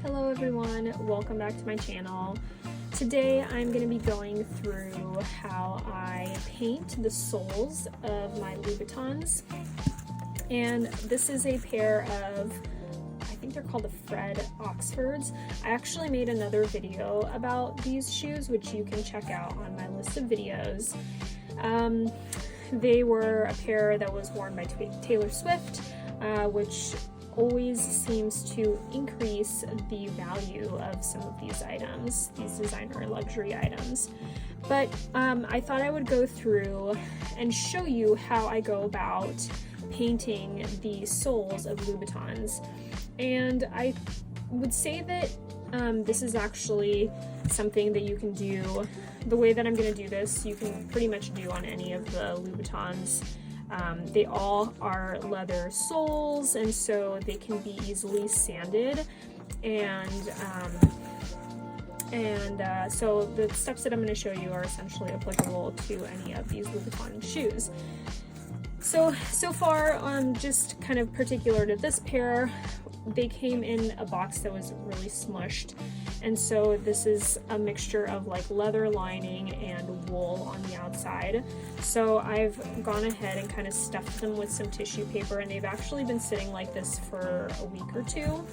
Hello everyone, welcome back to my channel. Today I'm going to be going through how I paint the soles of my Louboutins. And this is a pair of, I think they're called the Fred Oxfords. I actually made another video about these shoes, which you can check out on my list of videos. They were a pair that was worn by Taylor Swift, which always seems to increase the value of some of these items, these designer luxury items. But I thought I would go through and show you how I go about painting the soles of Louboutins. And I would say that this is actually something that you can do. The way that I'm going to do this, you can pretty much do on any of the Louboutins. They all are leather soles, and so they can be easily sanded. So the steps that I'm going to show you are essentially applicable to any of these Louboutin shoes. So far, just kind of particular to this pair, they came in a box that was really smushed, and so this is a mixture of like leather lining and wool on the outside. So I've gone ahead and kind of stuffed them with some tissue paper, and they've actually been sitting like this for a week or two.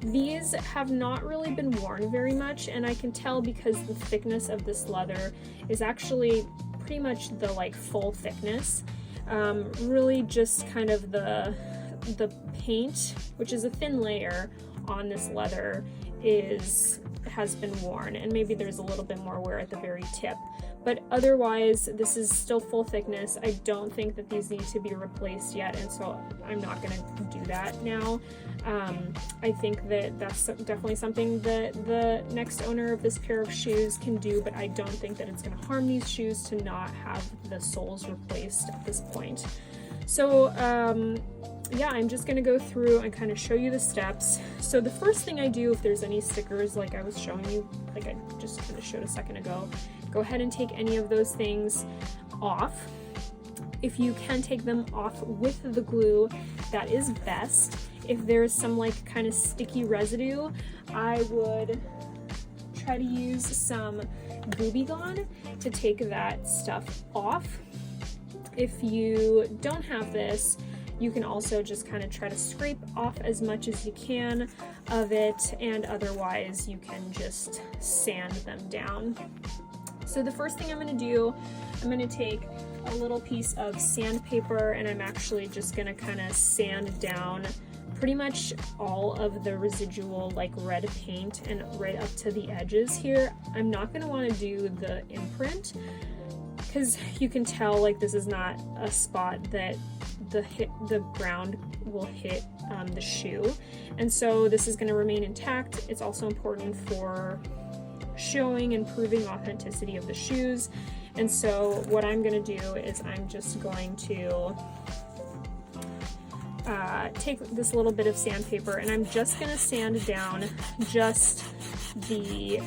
These have not really been worn very much, and I can tell because the thickness of this leather is actually pretty much the like full thickness. Really just kind of the paint, which is a thin layer on this leather, has been worn, and maybe there's a little bit more wear at the very tip, but otherwise this is still full thickness. I don't think that these need to be replaced yet, and so I'm not going to do that now. I think that that's definitely something that the next owner of this pair of shoes can do, but I don't think that it's going to harm these shoes to not have the soles replaced at this point. So yeah, I'm just going to go through and kind of show you the steps. So the first thing I do, if there's any stickers like I was showing you, like I just kind of showed a second ago, go ahead and take any of those things off. If you can take them off with the glue, that is best. If there's some like kind of sticky residue, I would try to use some Booby Gone to take that stuff off. If you don't have this, you can also just kind of try to scrape off as much as you can of it, and otherwise you can just sand them down. So the first thing I'm going to do, I'm going to take a little piece of sandpaper, and I'm actually just going to kind of sand down pretty much all of the residual like red paint and right up to the edges here. I'm not going to want to do the imprint, because you can tell like this is not a spot that the ground will hit the shoe, and so this is going to remain intact. It's also important for showing and proving authenticity of the shoes, and so what I'm going to do is I'm just going to take this little bit of sandpaper, and I'm just going to sand down just the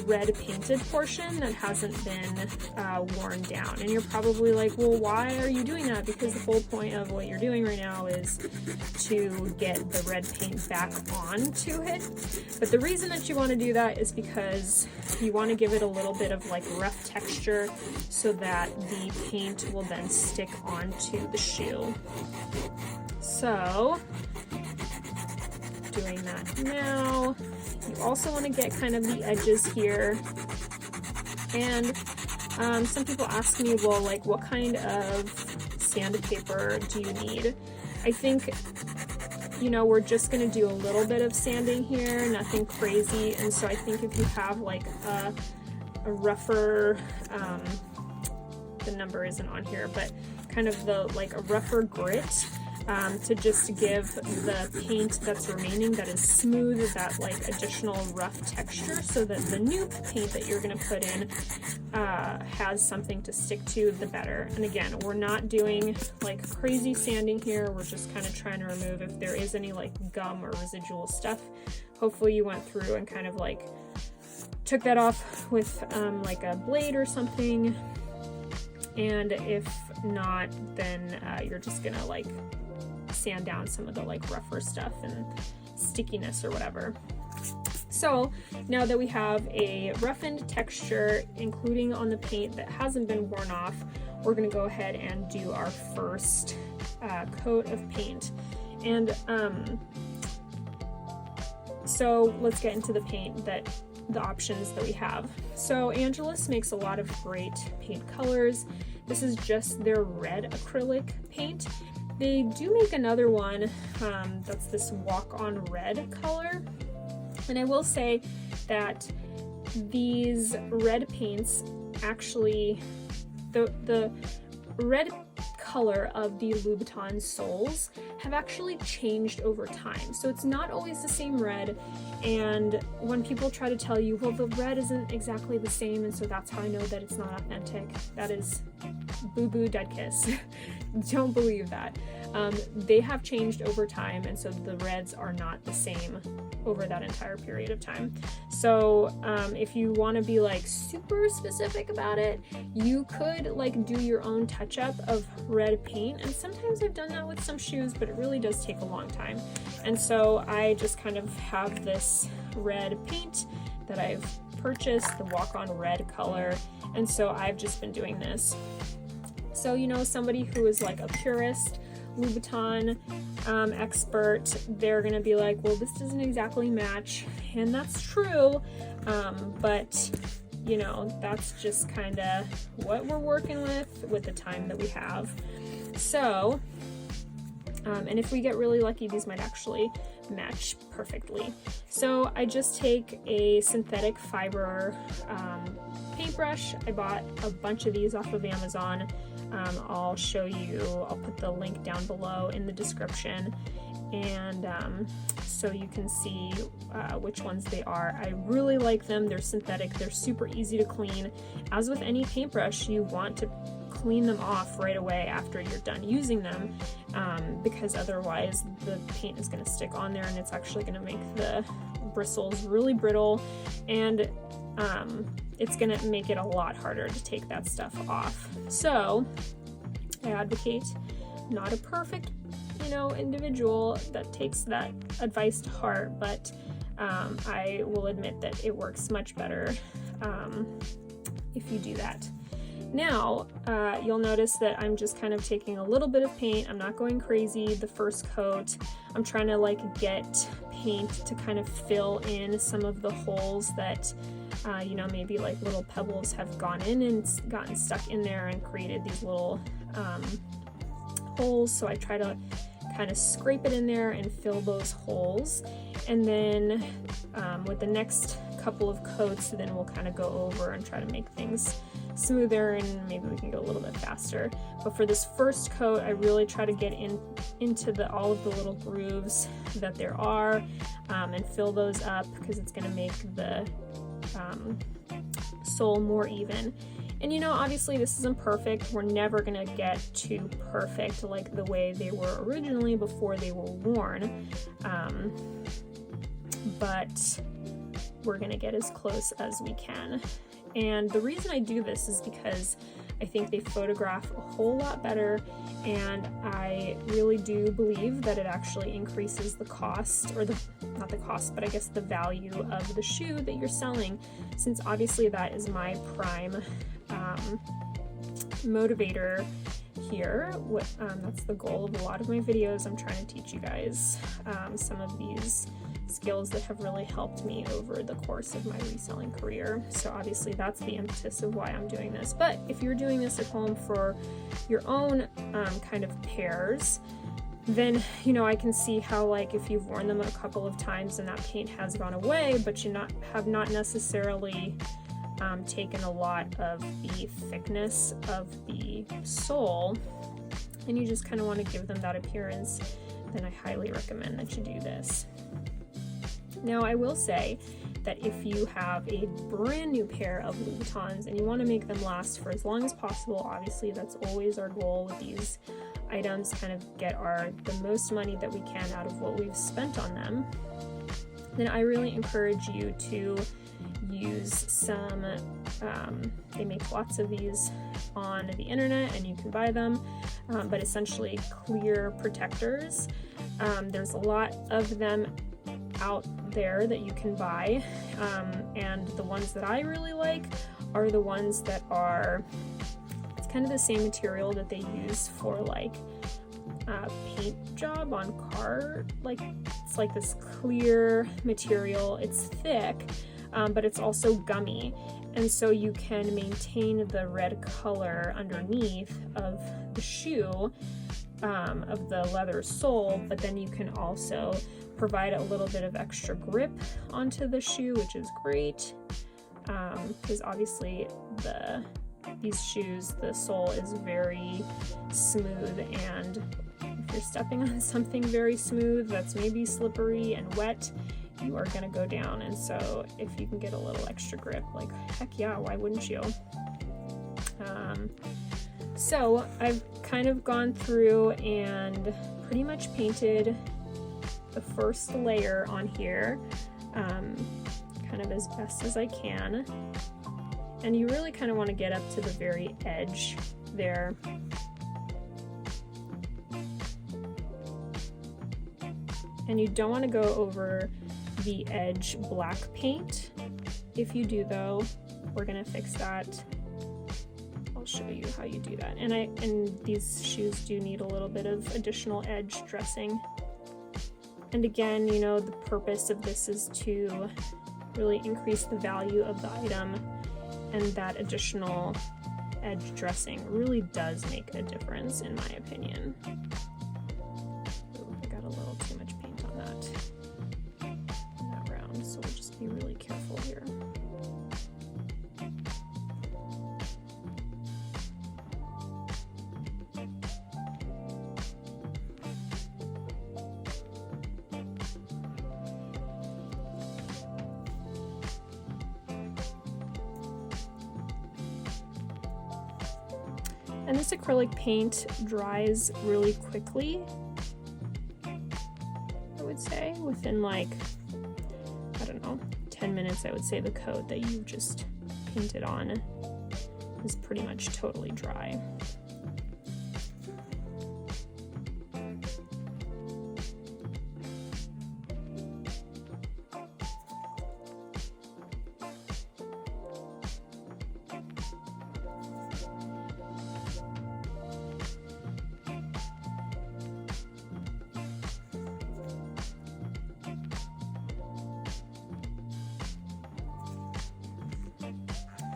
red painted portion that hasn't been worn down. And you're probably like, well, why are you doing that? Because the whole point of what you're doing right now is to get the red paint back onto it. But the reason that you want to do that is because you want to give it a little bit of like rough texture so that the paint will then stick onto the shoe. So doing that now. You also want to get kind of the edges here, and some people ask me, well, like what kind of sandpaper do you need? I think, you know, we're just going to do a little bit of sanding here, nothing crazy, and so I think if you have like a rougher, the number isn't on here, but kind of the like a rougher grit, to just give the paint that's remaining that is smooth that like additional rough texture, so that the new paint that you're going to put in has something to stick to, the better. And again, we're not doing like crazy sanding here, we're just kind of trying to remove if there is any like gum or residual stuff. Hopefully you went through and kind of like took that off with like a blade or something, and if not, then you're just gonna like sand down some of the like rougher stuff, and stickiness or whatever. So now that we have a roughened texture, including on the paint that hasn't been worn off, we're going to go ahead and do our first coat of paint. And so let's get into the paint, the options that we have. So Angelus makes a lot of great paint colors. This is just their red acrylic paint. They do make another one that's this Walk On Red color. And I will say that these red paints actually, the red color of the Louboutin soles have actually changed over time. So it's not always the same red. And when people try to tell you, well, the red isn't exactly the same, and so that's how I know that it's not authentic, that is boo-boo, dead kiss. Don't believe that. They have changed over time, and so the reds are not the same over that entire period of time. So if you want to be like super specific about it, you could like do your own touch-up of red paint, and sometimes I've done that with some shoes, but it really does take a long time. And so I just kind of have this red paint that I've purchased, the Walk On Red color, and so I've just been doing this. So, you know, somebody who is like a purist Louboutin expert, they're gonna be like, well, this doesn't exactly match, and that's true, but you know, that's just kind of what we're working with the time that we have. So and if we get really lucky, these might actually match perfectly. So I just take a synthetic fiber paintbrush. I bought a bunch of these off of Amazon. I'll show you, I'll put the link down below in the description, and so you can see which ones they are. I really like them. They're synthetic, they're super easy to clean. As with any paintbrush, you want to clean them off right away after you're done using them, because otherwise the paint is going to stick on there and it's actually going to make the bristles really brittle, and it's going to make it a lot harder to take that stuff off. So I advocate, not a perfect, you know, individual that takes that advice to heart, but I will admit that it works much better if you do that. Now, you'll notice that I'm just kind of taking a little bit of paint. I'm not going crazy the first coat. I'm trying to like get paint to kind of fill in some of the holes that, you know, maybe like little pebbles have gone in and gotten stuck in there and created these little holes. So I try to kind of scrape it in there and fill those holes. And then with the next couple of coats, then we'll kind of go over and try to make things smoother, and maybe we can go a little bit faster. But for this first coat, I really try to get into all of the little grooves that there are, and fill those up, because it's going to make the sole more even. And you know, obviously this isn't perfect. We're never going to get to perfect like the way they were originally before they were worn, but we're going to get as close as we can. And the reason I do this is because I think they photograph a whole lot better, and I really do believe that it actually increases the cost, or not the cost, but I guess the value of the shoe that you're selling, since obviously that is my prime motivator here. That's the goal of a lot of my videos. I'm trying to teach you guys some of these skills that have really helped me over the course of my reselling career. So obviously that's the impetus of why I'm doing this. But if you're doing this at home for your own kind of pairs, then, you know, I can see how, like, if you've worn them a couple of times and that paint has gone away, but you have not necessarily taken a lot of the thickness of the sole, and you just kind of want to give them that appearance, then I highly recommend that you do this. Now, I will say that if you have a brand new pair of Louboutins and you want to make them last for as long as possible, obviously that's always our goal with these items, kind of get the most money that we can out of what we've spent on them, then I really encourage you to use some, they make lots of these on the internet and you can buy them, but essentially clear protectors. There's a lot of them out there that you can buy, and the ones that I really like are the ones that are, it's kind of the same material that they use for like paint job on car, like it's like this clear material. It's thick, but it's also gummy, and so you can maintain the red color underneath of the shoe, of the leather sole, but then you can also provide a little bit of extra grip onto the shoe, which is great, because obviously these shoes, the sole is very smooth, and if you're stepping on something very smooth that's maybe slippery and wet, you are going to go down. And so if you can get a little extra grip, like heck yeah, why wouldn't you? So I've kind of gone through and pretty much painted the first layer on here, kind of as best as I can. And you really kind of want to get up to the very edge there. And you don't want to go over the edge black paint. If you do though, we're gonna fix that. I'll show you how you do that. And these shoes do need a little bit of additional edge dressing. And again, you know, the purpose of this is to really increase the value of the item, and that additional edge dressing really does make a difference in my opinion. Ooh, I got a little too much paint on that round, so we'll just be really careful here. And this acrylic paint dries really quickly, I would say. Within like, I don't know, 10 minutes, I would say the coat that you just painted on is pretty much totally dry.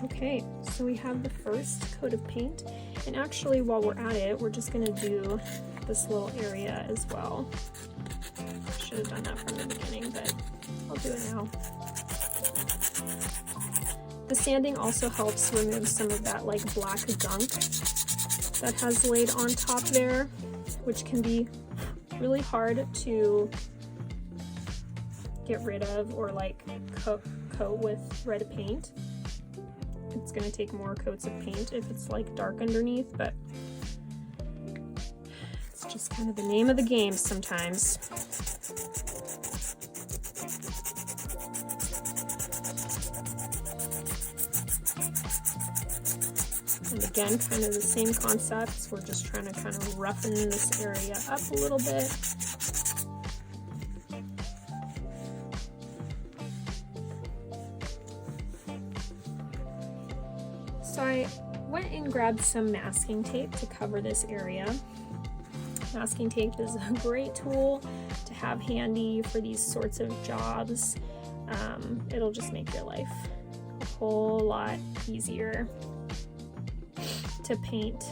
Okay, so we have the first coat of paint, and actually while we're at it, we're just gonna do this little area as well. Should have done that from the beginning, but I'll do it now. The sanding also helps remove some of that like black gunk that has laid on top there, which can be really hard to get rid of or like coat with red paint. It's going to take more coats of paint if it's like dark underneath, but it's just kind of the name of the game sometimes. And again, kind of the same concepts. We're just trying to kind of roughen this area up a little bit. So I went and grabbed some masking tape to cover this area. Masking tape is a great tool to have handy for these sorts of jobs. It'll just make your life a whole lot easier to paint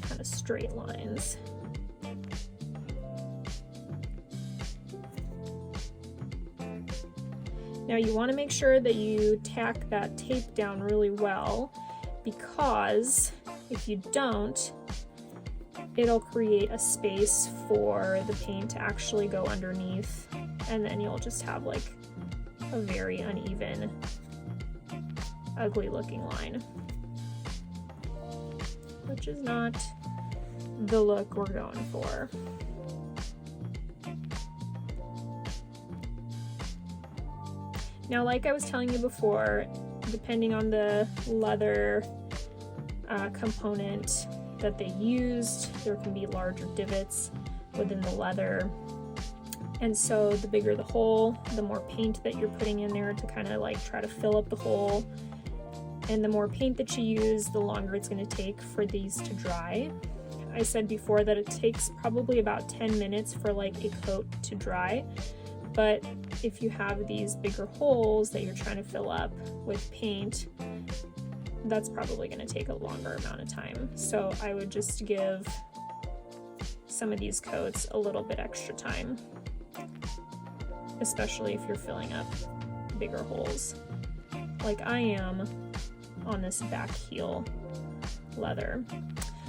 kind of straight lines. Now you want to make sure that you tack that tape down really well, because if you don't, it'll create a space for the paint to actually go underneath, and then you'll just have like a very uneven, ugly looking line, which is not the look we're going for. Now, like I was telling you before, depending on the leather component that they used, there can be larger divots within the leather. And so the bigger the hole, the more paint that you're putting in there to kind of like try to fill up the hole. And the more paint that you use, the longer it's going to take for these to dry. I said before that it takes probably about 10 minutes for like a coat to dry. But if you have these bigger holes that you're trying to fill up with paint, that's probably going to take a longer amount of time. So I would just give some of these coats a little bit extra time, especially if you're filling up bigger holes like I am on this back heel leather.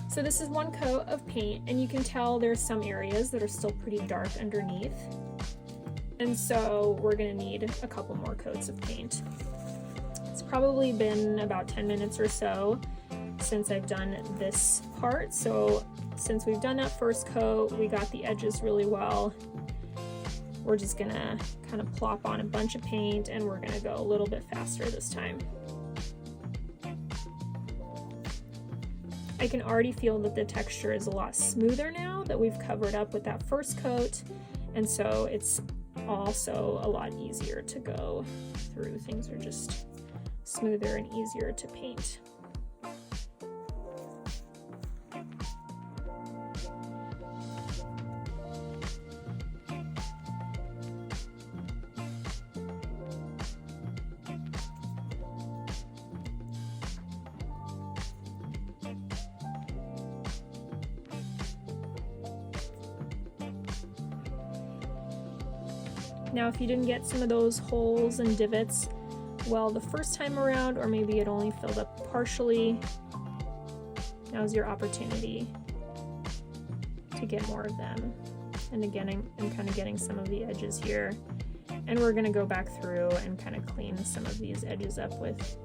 So this is one coat of paint, and you can tell there's some areas that are still pretty dark underneath. And so we're gonna need a couple more coats of paint. It's probably been about 10 minutes or so since I've done this part. So since we've done that first coat, we got the edges really well. We're just gonna kind of plop on a bunch of paint, and we're gonna go a little bit faster this time. I can already feel that the texture is a lot smoother now that we've covered up with that first coat, and so it's also a lot easier to go through. Things are just smoother and easier to paint. Now, if you didn't get some of those holes and divots well the first time around, or maybe it only filled up partially, now's your opportunity to get more of them. And again, I'm kind of getting some of the edges here, and we're going to go back through and kind of clean some of these edges up with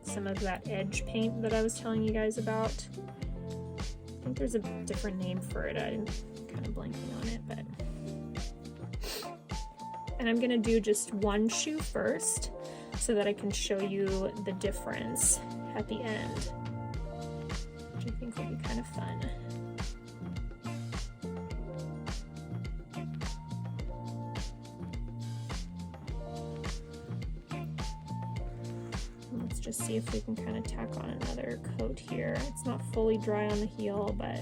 some of that edge paint that I was telling you guys about. I think there's a different name for it. I'm kind of blanking on it, but... And I'm gonna do just one shoe first so that I can show you the difference at the end, which I think will be kind of fun. Let's just see if we can kind of tack on another coat here. It's not fully dry on the heel, but,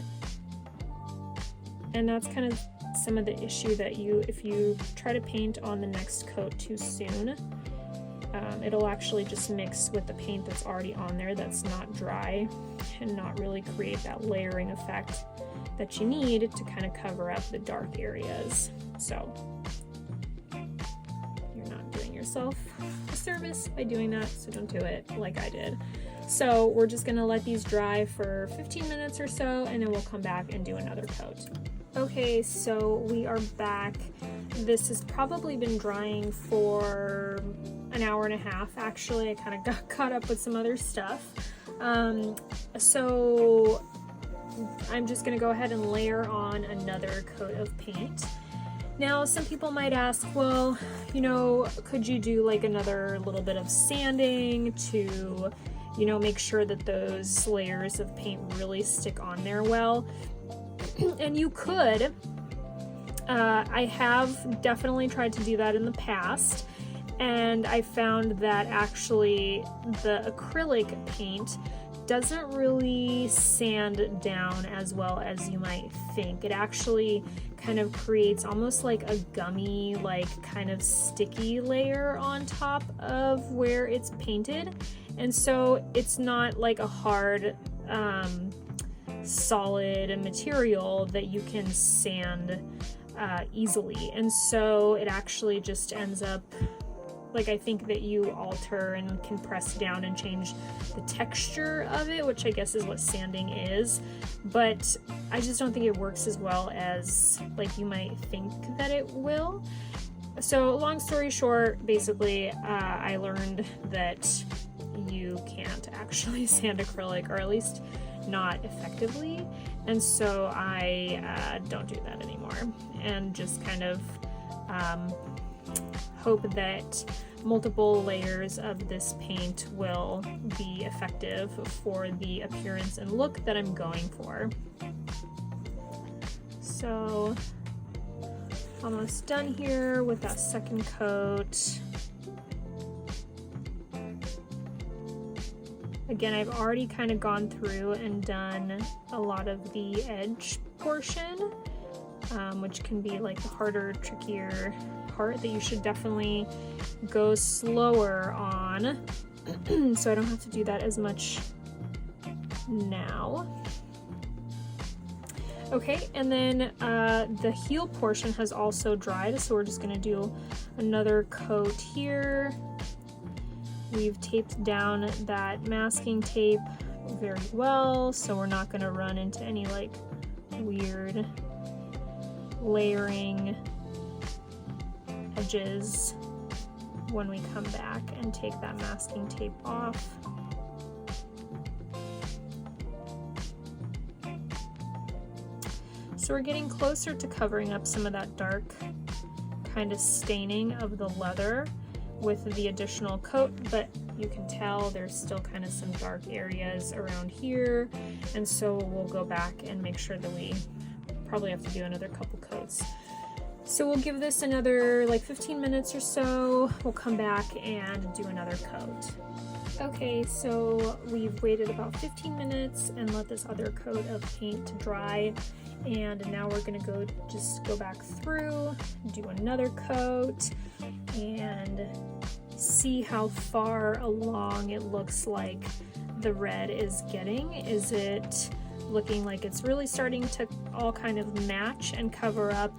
and that's kind of some of the issue that if you try to paint on the next coat too soon, it'll actually just mix with the paint that's already on there that's not dry and not really create that layering effect that you need to kind of cover up the dark areas. So you're not doing yourself a service by doing that, so don't do it like I did. So we're just gonna let these dry for 15 minutes or so, and then we'll come back and do another coat. Okay, so we are back. This has probably been drying for an hour and a half. Actually, I kind of got caught up with some other stuff. So I'm just gonna go ahead and layer on another coat of paint. Now, some people might ask, well, you know, could you do like another little bit of sanding to, you know, make sure that those layers of paint really stick on there well? And you could. I have definitely tried to do that in the past, and I found that actually the acrylic paint doesn't really sand down as well as you might think. It actually kind of creates almost like a gummy, like kind of sticky layer on top of where it's painted, and so it's not like a hard solid material that you can sand easily, and so it actually just ends up like, I think that you alter and can press down and change the texture of it, which I guess is what sanding is, but I just don't think it works as well as like you might think that it will. So long story short, basically I learned that you can't actually sand acrylic, or at least not effectively, and so I don't do that anymore, and just kind of hope that multiple layers of this paint will be effective for the appearance and look that I'm going for. So Almost done here with that second coat. Again, I've already kind of gone through and done a lot of the edge portion, which can be like the harder, trickier part that you should definitely go slower on. So I don't have to do that as much now. Okay, and then the heel portion has also dried, so we're just gonna do another coat here. We've taped down that masking tape very well, so we're not gonna run into any like weird layering edges when we come back and take that masking tape off. So we're getting closer to covering up some of that dark kind of staining of the leather with the additional coat, but you can tell there's still kind of some dark areas around here, and so we'll go back and make sure that we probably have to do another couple coats. So we'll give this another like 15 minutes or so. We'll come back and do another coat. Okay, so we've waited about 15 minutes and let this other coat of paint dry, and now we're gonna just go back through, do another coat, and see how far along it looks like the red is getting. Is it looking like it's really starting to all kind of match and cover up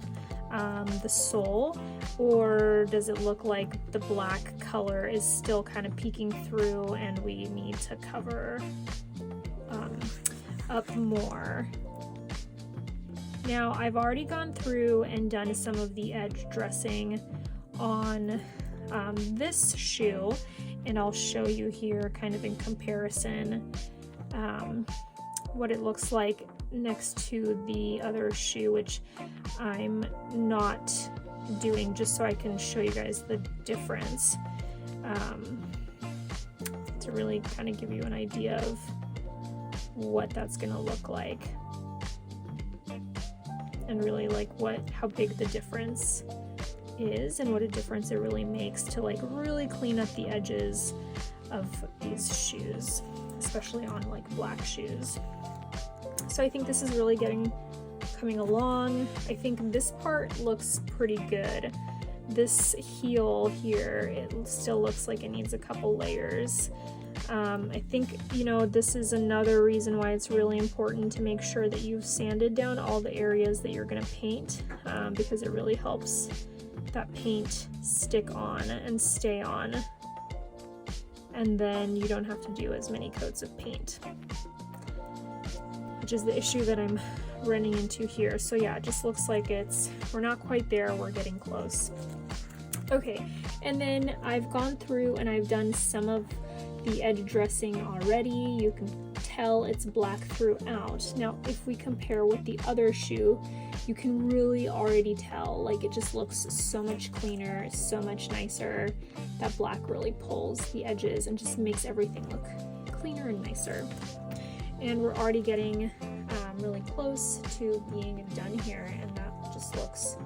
the sole, or does it look like the black color is still kind of peeking through and we need to cover up more? Now, I've already gone through and done some of the edge dressing on this shoe, and I'll show you here kind of in comparison what it looks like next to the other shoe, which I'm not doing, just so I can show you guys the difference, to really kind of give you an idea of what that's gonna look like, and really like how big the difference is and what a difference it really makes to like really clean up the edges of these shoes, especially on like black shoes. So I think this is really coming along. I think this part looks pretty good. This heel here, it still looks like it needs a couple layers. I think, you know, this is another reason why it's really important to make sure that you've sanded down all the areas that you're going to paint, because it really helps that paint stick on and stay on, and then you don't have to do as many coats of paint, which is the issue that I'm running into here. So yeah, it just looks like we're not quite there, we're getting close. Okay, and then I've gone through and I've done some of the edge dressing already. You can tell it's black throughout. Now, if we compare with the other shoe, you can really already tell, like, it just looks so much cleaner, so much nicer. That black really pulls the edges and just makes everything look cleaner and nicer. And we're already getting really close to being done here, and that just looks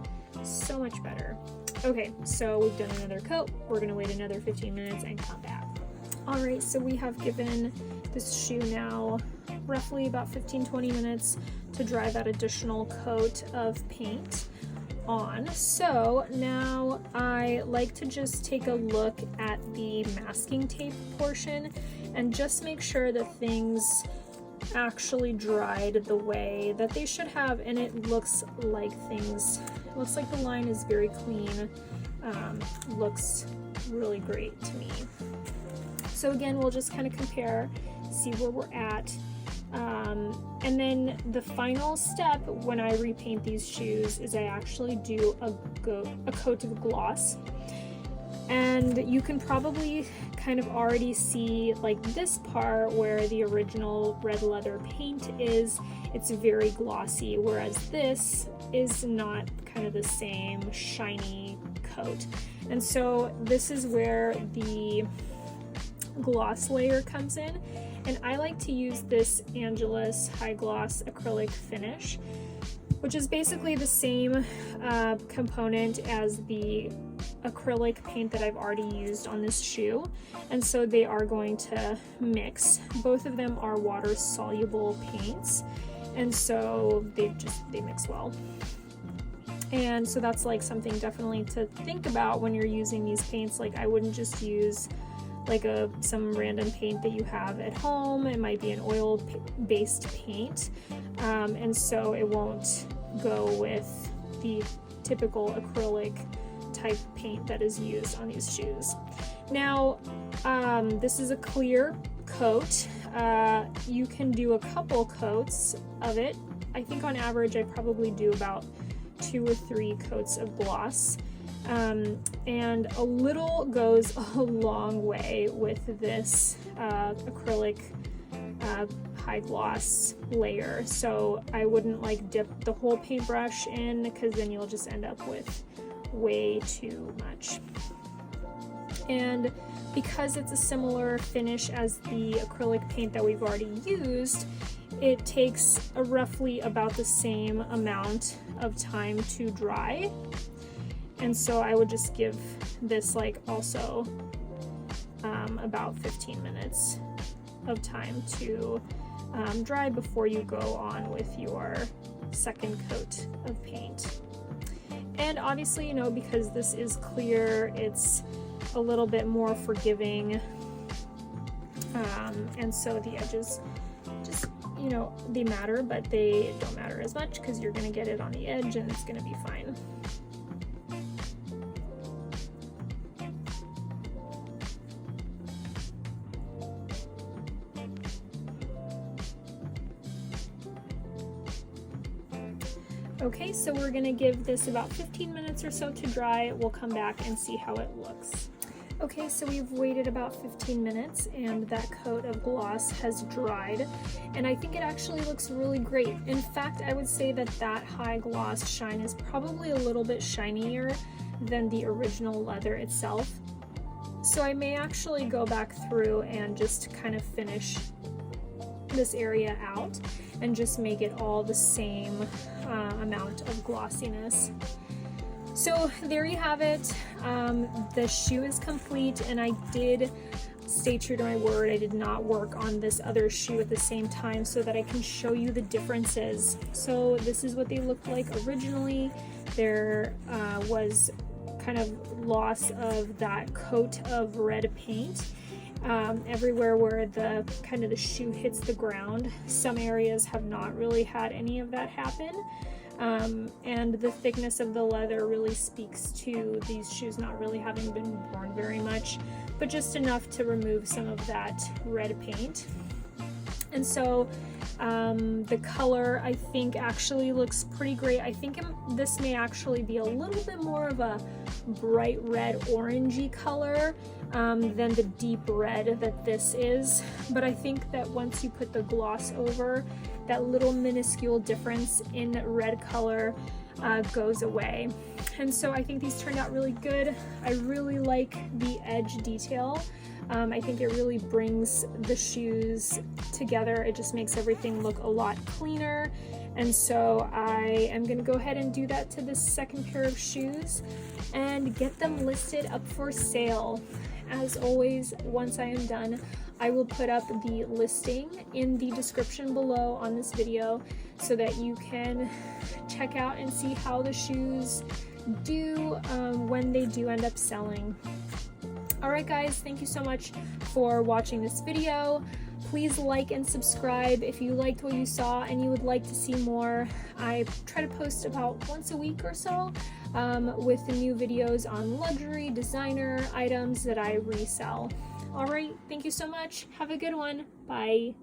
so much better. Okay, so we've done another coat. We're gonna wait another 15 minutes and come back. All right, so we have given this shoe now roughly about 15-20 minutes to dry that additional coat of paint on. So now I like to just take a look at the masking tape portion and just make sure that things actually dried the way that they should have, and it looks like the line is very clean. Looks really great to me. So again, we'll just kind of compare, see where we're at. And then the final step when I repaint these shoes is I actually do a coat of gloss. And you can probably kind of already see, like, this part where the original red leather paint is, it's very glossy, whereas this is not kind of the same shiny coat. And so this is where the gloss layer comes in, and I like to use this Angelus High Gloss Acrylic Finish. which is basically the same component as the acrylic paint that I've already used on this shoe, and so they are going to mix. Both of them are water soluble paints, and so they mix well. And so that's like something definitely to think about when you're using these paints. Like, I wouldn't just use like some random paint that you have at home. It might be an oil based paint, and so it won't go with the typical acrylic type paint that is used on these shoes. Now, this is a clear coat. You can do a couple coats of it. I think on average I probably do about 2 or 3 coats of gloss. And a little goes a long way with this acrylic high gloss layer. So I wouldn't like dip the whole paintbrush in, because then you'll just end up with way too much. And because it's a similar finish as the acrylic paint that we've already used, it takes roughly about the same amount of time to dry. And so I would just give this like also about 15 minutes of time to dry before you go on with your second coat of paint. And obviously, you know, because this is clear, it's a little bit more forgiving, and so the edges just, you know, they matter, but they don't matter as much because you're going to get it on the edge and it's going to be fine. Okay, so we're gonna give this about 15 minutes or so to dry. We'll come back and see how it looks. Okay, so we've waited about 15 minutes and that coat of gloss has dried, and I think it actually looks really great. In fact, I would say that that high gloss shine is probably a little bit shinier than the original leather itself. So I may actually go back through and just kind of finish this area out and just make it all the same amount of glossiness. So there you have it. The shoe is complete, and I did stay true to my word. I did not work on this other shoe at the same time so that I can show you the differences. So this is what they looked like originally. There was kind of loss of that coat of red paint everywhere where the kind of the shoe hits the ground. Some areas have not really had any of that happen, and the thickness of the leather really speaks to these shoes not really having been worn very much, but just enough to remove some of that red paint. And so the color, I think, actually looks pretty great. I think this may actually be a little bit more of a bright red orangey color than the deep red that this is, but I think that once you put the gloss over, that little minuscule difference in red color goes away. And so I think these turned out really good. I really like the edge detail. I think it really brings the shoes together. It just makes everything look a lot cleaner. And so I am going to go ahead and do that to this second pair of shoes and get them listed up for sale. As always, once I am done, I will put up the listing in the description below on this video so that you can check out and see how the shoes do when they do end up selling. Alright guys, thank you so much for watching this video. Please like and subscribe if you liked what you saw and you would like to see more. I try to post about once a week or so with new videos on luxury designer items that I resell. Alright, thank you so much. Have a good one. Bye.